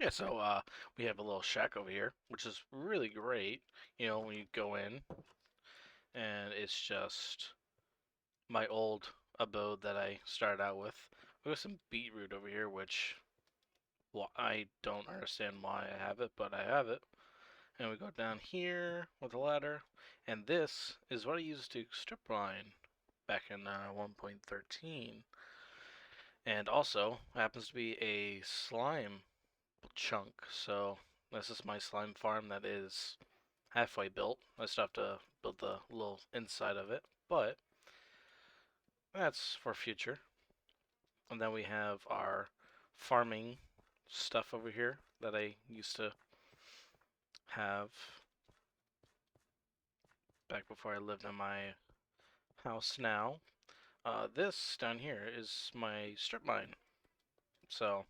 Yeah, so we have a little shack over here, which is really great. When you go in, and it's just my old abode that I started out with. We have some beetroot over here, which I don't understand why I have it, but I have it. And we go down here with a ladder, and this is what I used to strip mine back in 1.13. And also happens to be a slime chunk, so this is my slime farm that is halfway built. I still have to build the little inside of it, but that's for future. And then we have our farming stuff over here that I used to have back before I lived in my house now. This down here is my strip mine. So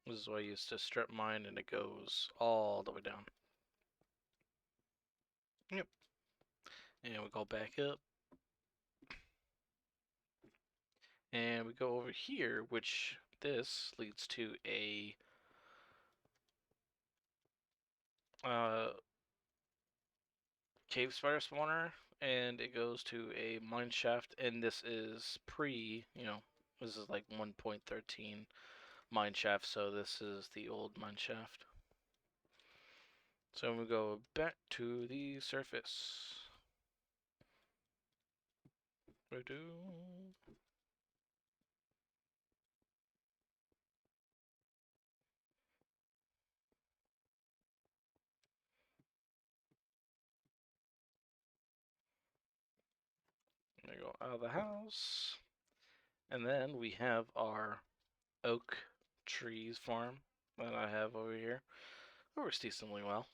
this is what I used to strip mine, and it goes all the way down. Yep. And we go back up, and we go over here, which this leads to a uh, cave spider spawner, and it goes to a mine shaft, and this is this is like 1.13 mine shaft, so this is the old mine shaft. So we go back to the surface. We do. We go out of the house, and then we have our oak trees farm that I have over here. It works decently well.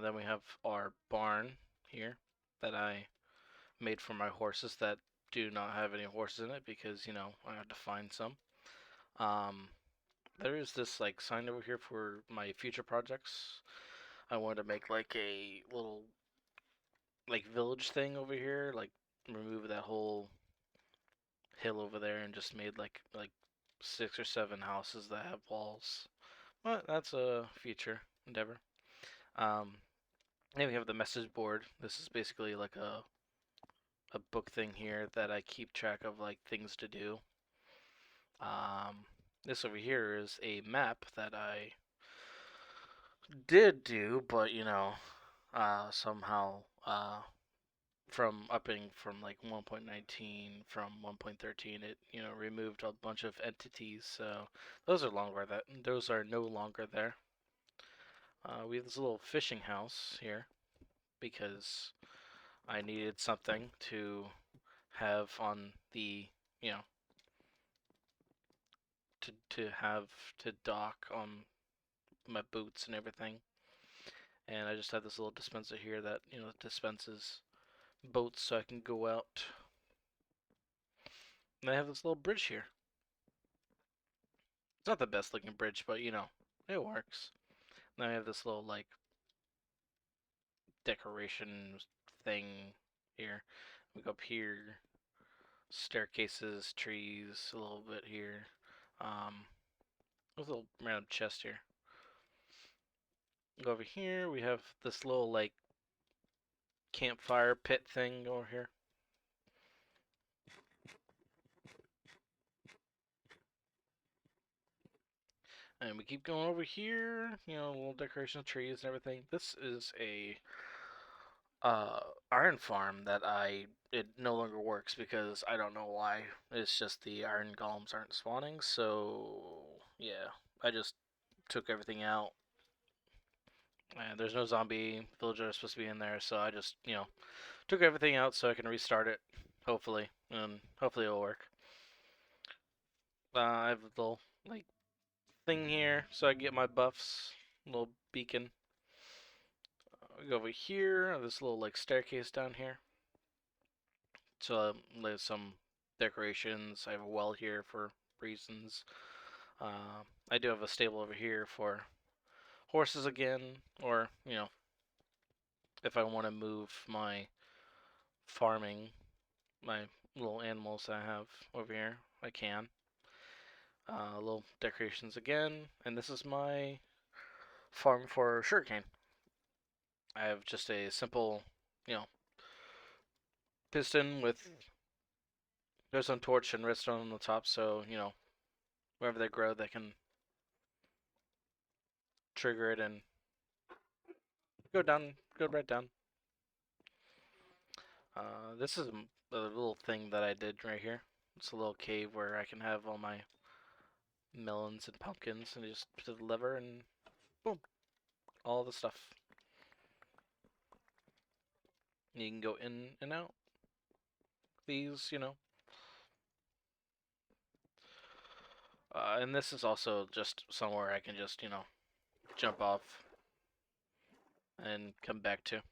Then we have our barn here that I made for my horses that do not have any horses in it because, I have to find some. Um, there is this like sign over here for my future projects. I wanted to make like a little like village thing over here, like remove that whole hill over there and just made like 6 or 7 houses that have walls. But that's a future endeavor. Um, then we have the message board. This is basically like a book thing here that I keep track of like things to do. Um, this over here is a map that I did do, but somehow from upping from like 1.19 from 1.13, it removed a bunch of entities. So those are no longer there. We have this little fishing house here because I needed something to have on the you know to have to dock on my boots and everything. And I just have this little dispenser here that dispenses boats so I can go out. And I have this little bridge here. It's not the best looking bridge, but it works. Then I have this little like decoration thing here. We go up here, staircases, trees, a little bit here. There's a little random chest here. Go over here. We have this little like campfire pit thing over here. And we keep going over here, little decoration of trees and everything. This is a iron farm that it no longer works because I don't know why. It's just the iron golems aren't spawning, so yeah, I just took everything out. And there's no zombie villager supposed to be in there, so I just took everything out so I can restart it, hopefully, and hopefully it'll work. I have a little like thing here so I can get my buffs, little beacon. We go over here, this little like staircase down here. So there's some decorations. I have a well here for reasons. I do have a stable over here for horses again, or if I want to move my farming, my little animals I have over here, I can. Little decorations again, and this is my farm for sugarcane. I have just a simple, you know, piston with redstone torch and redstone on the top, so wherever they grow, they can trigger it and go right down. This is a little thing that I did right here. It's a little cave where I can have all my melons and pumpkins, and just put the lever and boom, all the stuff. You can go in and out. These, and this is also just somewhere I can just, jump off and come back to.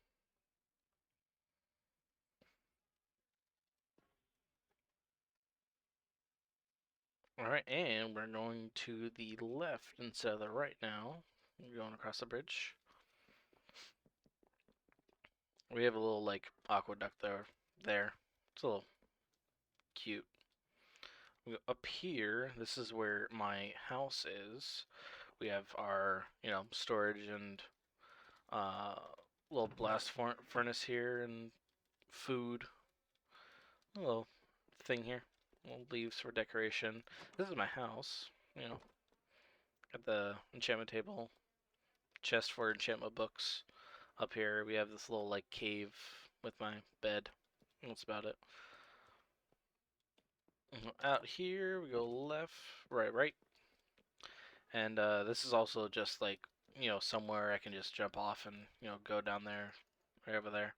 Alright, and we're going to the left instead of the right now. We're going across the bridge. We have a little, like, aqueduct there. It's a little cute. We go up here, this is where my house is. We have our, storage and little blast furnace here and food. A little thing here. Little leaves for decoration. This is my house. Got the enchantment table, chest for enchantment books. Up here we have this little like cave with my bed. That's about it. Out here we go left, right. And this is also just like, somewhere I can just jump off and, go down there, right over there.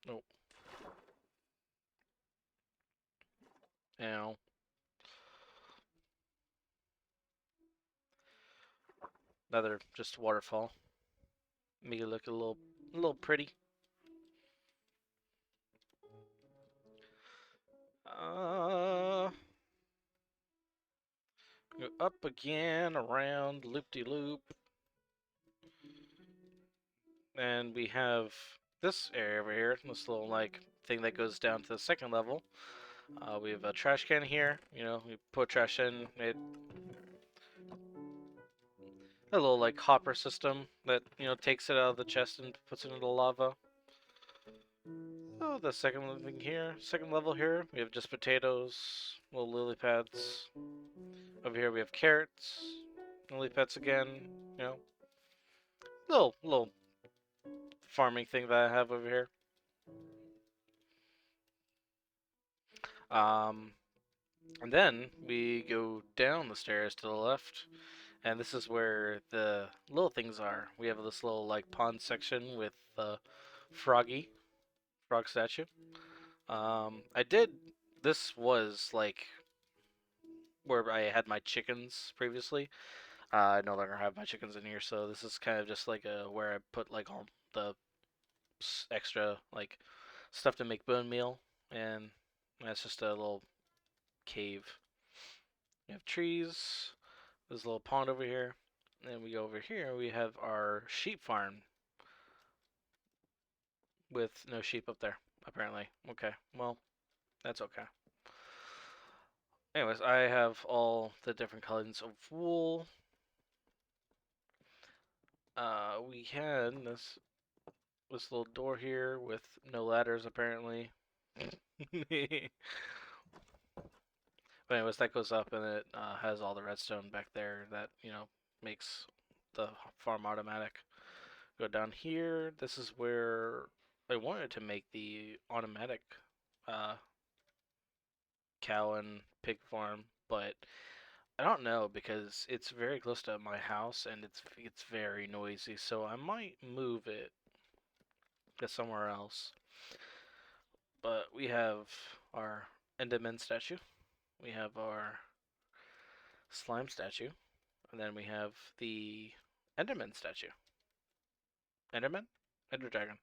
Oh. Now, another just waterfall. Make it look a little pretty. Go up again, around, loop-de-loop. And we have this area over here, this little like thing that goes down to the second level. We have a trash can here. We put trash in. It a little like hopper system that takes it out of the chest and puts it into lava. Oh, the second thing here, second level here, we have just potatoes, little lily pads. Over here we have carrots, lily pads again. Little farming thing that I have over here. And then we go down the stairs to the left, and this is where the little things are. We have this little like pond section with the frog statue. I did. This was like where I had my chickens previously. I no longer have my chickens in here, so this is kind of just like where I put like all the extra like stuff to make bone meal, and that's just a little cave. We have trees. There's a little pond over here. And we go over here, we have our sheep farm with no sheep up there, apparently. Okay, well, that's okay. Anyways, I have all the different kinds of wool. We had this little door here with no ladders, apparently. But anyways, that goes up and it has all the redstone back there that, makes the farm automatic. Go down here. This is where I wanted to make the automatic uh, cow and pig farm, but I don't know because it's very close to my house and it's very noisy, so I might move it to somewhere else. But we have our Enderman statue. We have our slime statue. And then we have the Enderman statue. Enderman? Ender Dragon.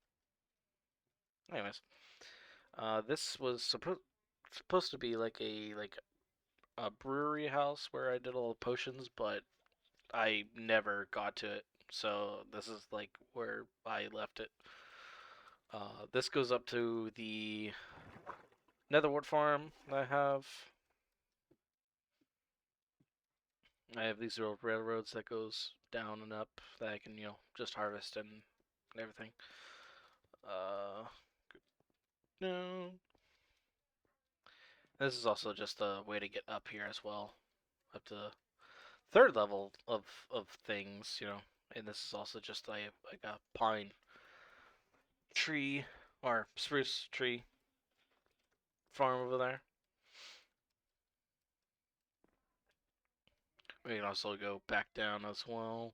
Anyways, this was supposed to be like a brewery house where I did all the potions, but I never got to it. So this is like where I left it. This goes up to the Netherwart farm that I have. I have these little railroads that goes down and up that I can, just harvest and everything. Uh, no. This is also just a way to get up here as well, up to the third level of things, And this is also just like a pine tree or spruce tree farm over there. We can also go back down as well.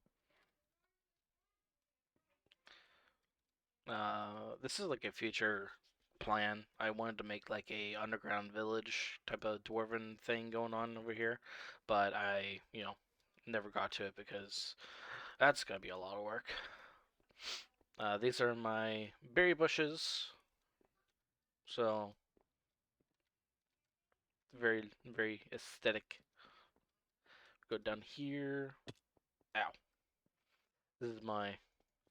This is like a future plan. I wanted to make like a underground village type of dwarven thing going on over here, but I, never got to it because that's gonna be a lot of work. These are my berry bushes, so very, very aesthetic. Go down here. Ow. This is my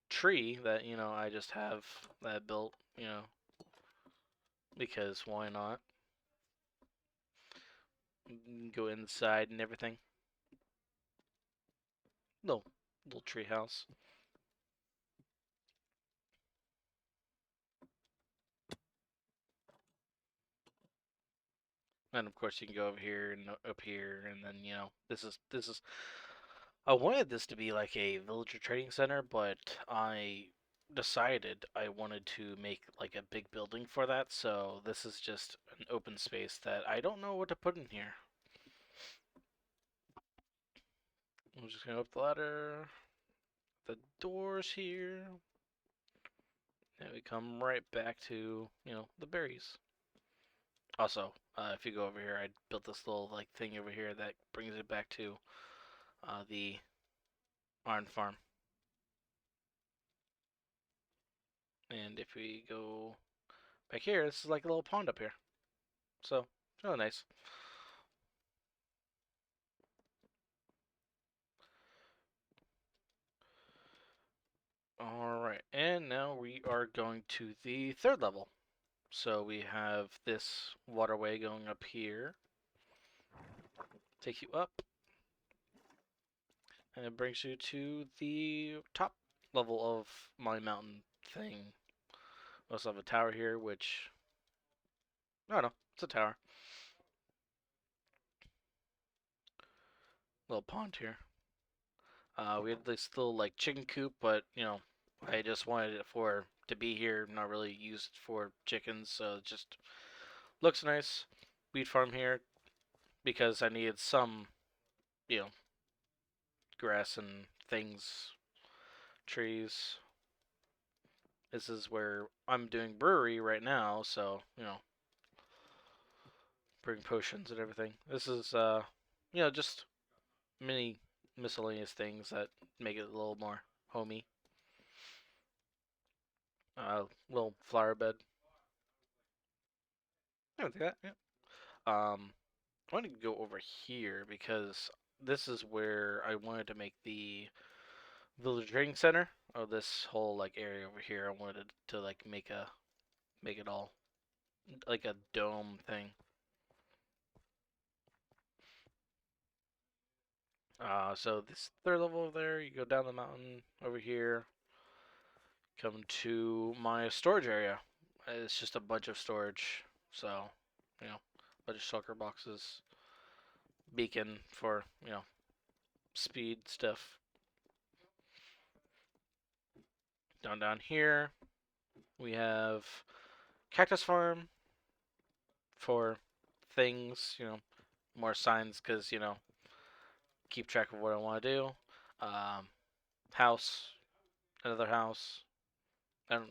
tree that, I just have that I built, because why not? Go inside and everything. Little tree house. And of course you can go over here and up here, and then this is. I wanted this to be like a villager trading center, but I decided I wanted to make like a big building for that. So this is just an open space that I don't know what to put in here. I'm just gonna go up the ladder. The doors here. And we come right back to, the berries. Also, if you go over here, I built this little like thing over here that brings it back to the iron farm. And if we go back here, this is like a little pond up here. So, it's really nice. Alright, and now we are going to the third level. So we have this waterway going up here. Take you up. And it brings you to the top level of my mountain thing. We also have a tower here, which... I don't know, it's a tower. Little pond here. We had this little like chicken coop, but I just wanted it to be here, not really used for chickens, so it just looks nice. Wheat farm here because I needed some, you know, grass and things, trees. This is where I'm doing brewery right now, so bring potions and everything. This is just many miscellaneous things that make it a little more homey. Little flower bed. I would do that. Yeah. I want to go over here because this is where I wanted to make the village training center. Oh, this whole like area over here, I wanted to like make it all like a dome thing. So this third level over there, you go down the mountain over here, come to my storage area. It's just a bunch of storage, so a bunch of shulker boxes, beacon for speed stuff. Down here, we have cactus farm for things, more signs because keep track of what I want to do. Um, house, another house. I don't,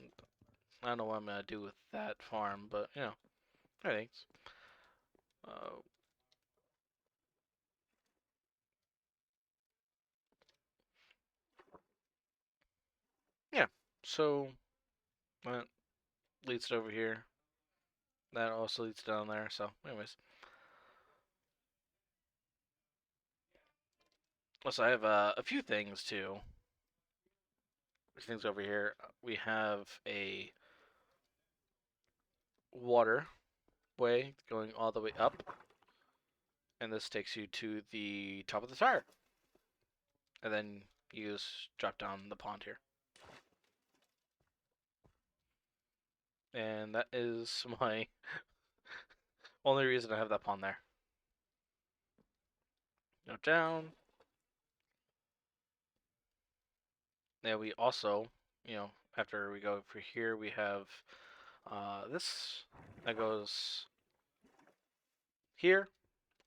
I don't know what I'm gonna do with that farm, but thanks. Uh, yeah. So that leads to over here. That also leads down there. So, anyways, also I have a few things too. Things over here. We have a water way going all the way up, and this takes you to the top of the tower. and then you just drop down the pond here. And that is my only reason I have that pond there. Go down. Yeah, we also, after we go over here, we have this that goes here,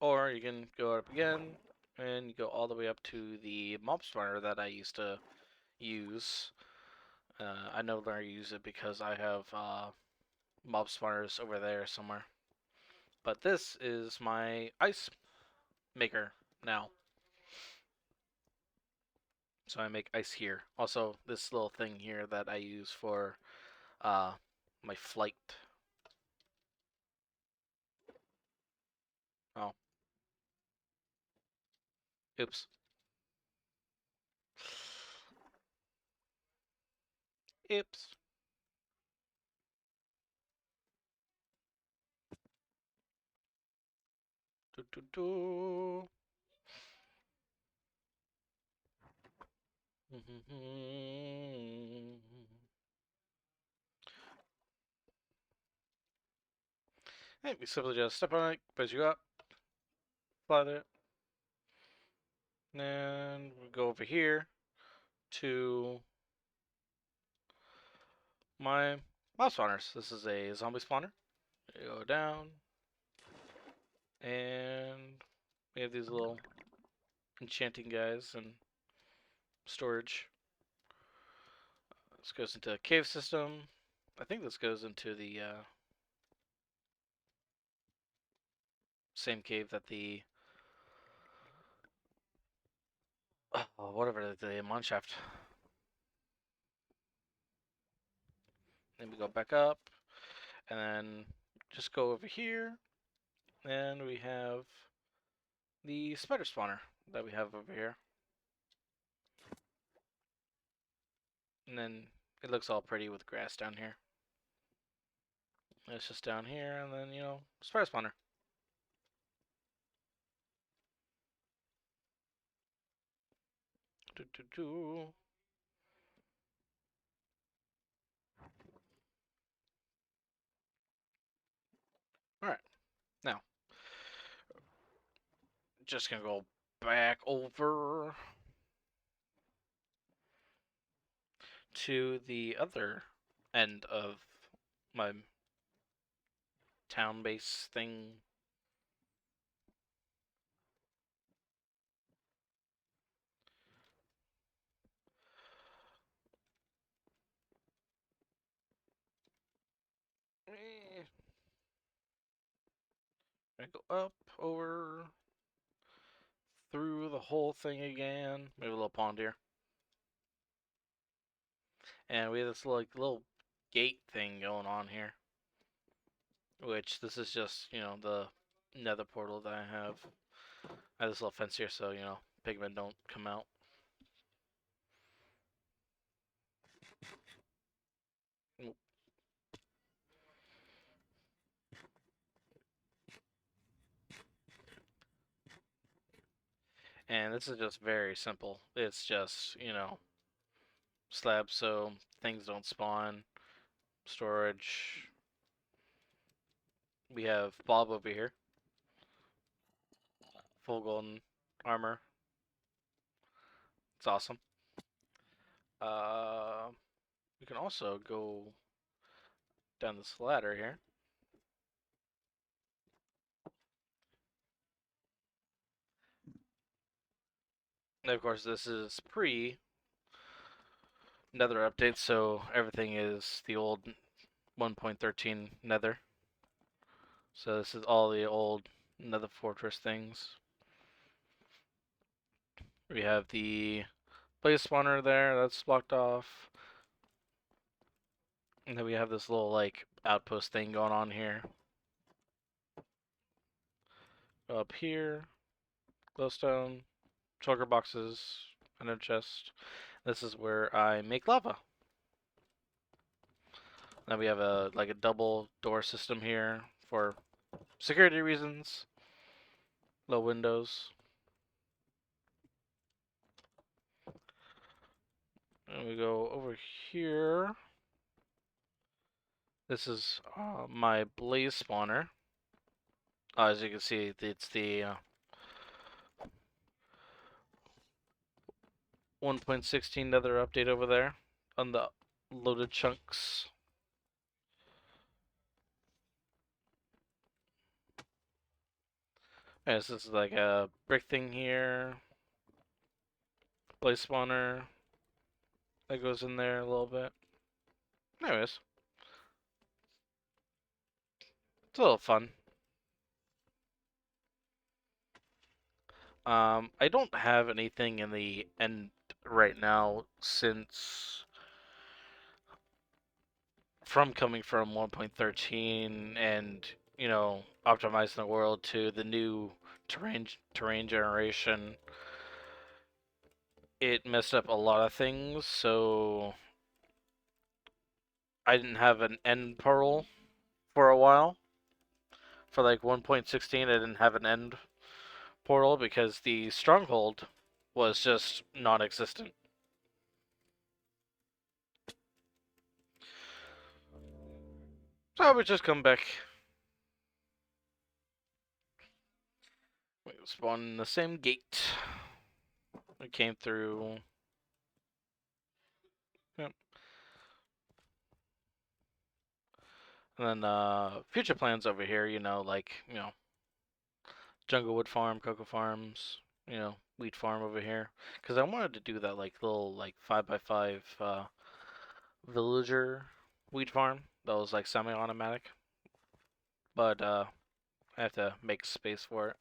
or you can go up again and you go all the way up to the mob spawner that I used to use. I no longer use it because I have mob spawners over there somewhere. But this is my ice maker now. So I make ice here. Also, this little thing here that I use for my flight. Oh, oops. Oops. Do, do, do. Hey, we simply just step on it, push you up, fly there, and we go over here to my mob spawners. This is a zombie spawner. You go down, and we have these little enchanting guys and storage. This goes into a cave system. I think this goes into the same cave that the whatever the mineshaft. Then we go back up, and then just go over here, and we have the spider spawner that we have over here. And then it looks all pretty with grass down here. It's just down here, and then, spider spawner. Do, do, do. Alright, now, just gonna go back over to the other end of my town base thing. I go up, over, through the whole thing again. Maybe a little pond here. And we have this little gate thing going on here. Which this is just, the nether portal that I have. I have this little fence here so, pigmen don't come out. And this is just very simple. It's just, slabs so things don't spawn. Storage. We have Bob over here. Full golden armor. It's awesome. We can also go down this ladder here. And of course, this is pre Nether update, so everything is the old 1.13 Nether. So this is all the old Nether Fortress things. We have the blaze spawner there, that's blocked off. And then we have this little outpost thing going on here. Go up here, glowstone, shulker boxes, ender chest. This is where I make lava. Then we have a double door system here for security reasons. Low windows. we go over here. This is my blaze spawner. As you can see, it's the 1.16 nether update over there on the loaded chunks. Yes, this is like a brick thing here. Blaze spawner that goes in there a little bit. Anyways, it's a little fun. I don't have anything in the end right now since coming from 1.13 and optimizing the world to the new terrain generation. It messed up a lot of things, so I didn't have an end portal for a while. For like 1.16, I didn't have an end portal because the stronghold was just non-existent. So I would just come back. We spawn in the same gate. We came through. Yep. And then future plans over here, Junglewood Farm, Cocoa Farms, wheat farm over here. Because I wanted to do that little 5x5 villager wheat farm that was semi-automatic. But I have to make space for it.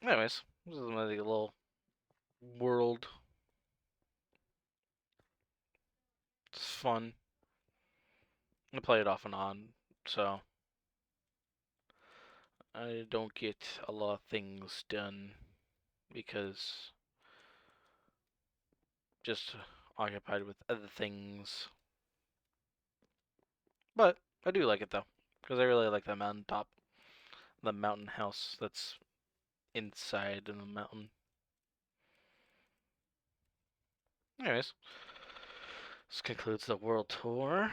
Anyways, this is my little world. It's fun. I play it off and on, so I don't get a lot of things done because just occupied with other things. But I do like it though, because I really like the mountaintop, the mountain house that's inside in the mountain. Anyways, this concludes the world tour.